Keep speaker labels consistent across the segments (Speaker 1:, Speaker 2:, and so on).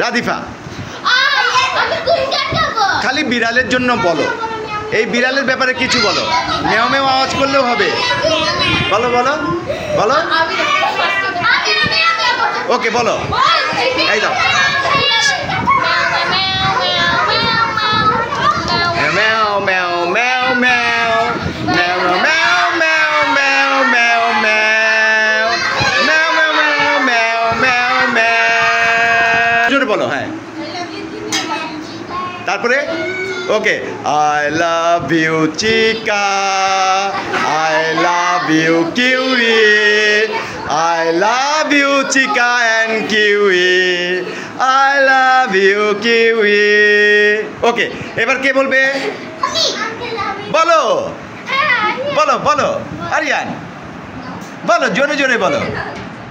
Speaker 1: রাধিফা খালি বিড়ালের জন্য বলো, এই বিড়ালের ব্যাপারে কিছু বলো, মেও মেও আওয়াজ করলেও হবে, বলো বলো বলো। ওকে বলো, এই দাও। ম্যাও ম্যাও ম্যাও ম্যাও ম্যাও ম্যাও ম্যাও ম্যাও ম্যাও ম্যাও ম্যাও ম্যাও ম্যাও ম্যাও ম্যাও জোরে বলো। হ্যাঁ, তারপরে okay. I love you Chika, I love you Kiwi, I love you Chika and Kiwi, I love you Kiwi. Okay, এবার কে বলবে? বলো বলো বলো আরিয়ান, বলো জোরে জোরে বলো,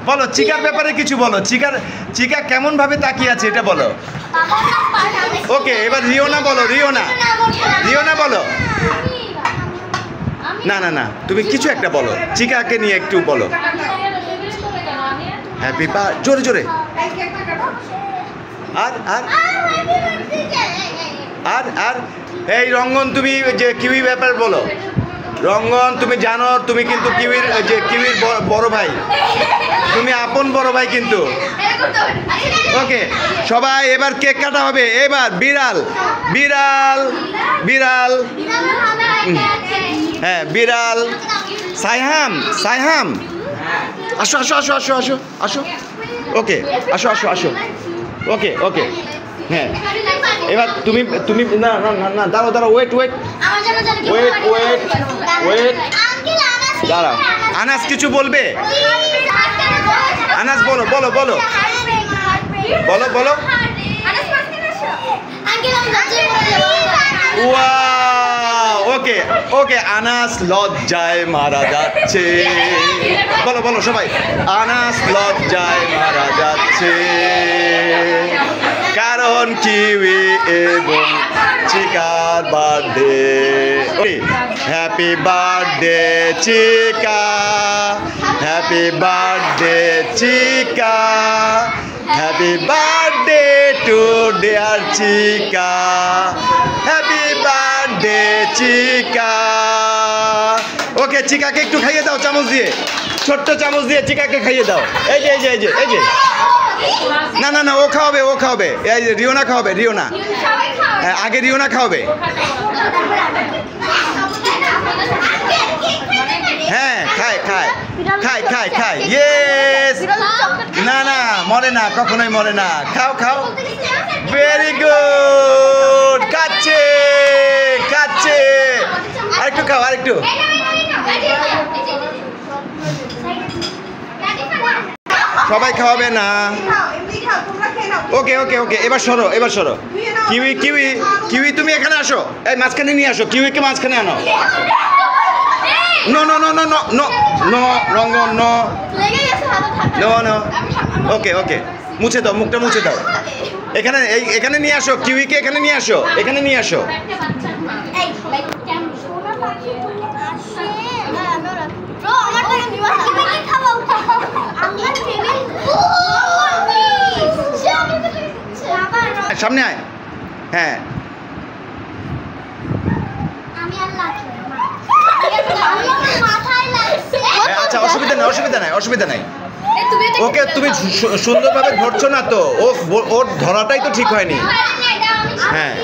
Speaker 1: বলো চিকার ব্যাপারে কিছু বলো। চিকা কেমন ভাবে তাকিয়ে আছে এটা বলো। ওকে, এবার রিওনা বলো। রিওনা বলো। না না না, তুমি কিছু একটা বলো, চিকাকে নিয়ে একটু বলো। হ্যাপি বার্থডে, জোরে জোরে। আর আর আর আর এই রঙ্গন, তুমি যে কিউই ব্যাপার বলো। রঙ্গন, তুমি জানো তুমি কিন্তু কিউইর বড় ভাই, তুমি আপন বড় ভাই কিন্তু। ওকে, সবাই এবার কেক কাটা হবে। এবার বিড়াল বিড়াল বিড়াল, হ্যাঁ বিড়াল। সাইহাম আসো আসো আসো আসো আসো আসো। ওকে, আসো আসো আসো। ওকে ওকে, হ্যাঁ এবার তুমি না না না, দাঁড়াও দাঁড়াও, wait wait wait wait wait, দাঁড়াও। আনাস কিছু বলবে? আনাস বলো বলো বলো বলো বলো। ওকে ওকে, আনাস লজ্জায় মারা যাচ্ছে, বলো বলো সবাই। আনাস লজ্জায় মারা যাচ্ছে কারণ কিউই এবং চিকার বার্থডে। হ্যাপি বার্থডে চিকা, হ্যাপি বার্থডে চিকা, হ্যাপি বার্থডে টু ডিয়ার চিকা, হ্যাপি বার্থডে চিকা। ওকে, চিকাকে একটু খাইয়ে দাও চামচ দিয়ে, ছোট্ট চামচ দিয়ে চিকাকে খাইয়ে দাও। এই যে এই যে এই যে এই যে, না না না, ও খাওয়াবে ও খাওয়াবে। এই যে রিওনা খাওয়াবে, রিওনা। হ্যাঁ, আগে রিওনা খাওয়াবে। হ্যাঁ, খায় খায় খায় খায় খায়, ইয়েস। না না, মরে না, কখনোই মরে না। খাও খাও, ভেরি গুড। খাচ্ছে খাচ্ছে, আরেকটু খাও, আরেকটু। সবাই খাওয়াবে না। ওকে ওকে ওকে, এবার সরো, এবার সরো। কিউই কিউই কিউই, তুমি এখানে আসো, এই মাঝখানে নিয়ে আসো, কিউইকে মাঝখানে আনো। No no no no no no no, Rangan no no no. Okay okay, মুছে দাও, মুখটা মুছে দাও। এখানে এখানে নিয়ে আসো, কিউইকে এখানে নিয়ে আসো, এখানে নিয়ে আসো। সামনে আয়। হ্যাঁ, আচ্ছা, অসুবিধা নাই অসুবিধা নাই অসুবিধা নাই। ওকে, তুমি সুন্দরভাবে ধরছো না তো, ওর ধরাটাই তো ঠিক হয়নি। হ্যাঁ,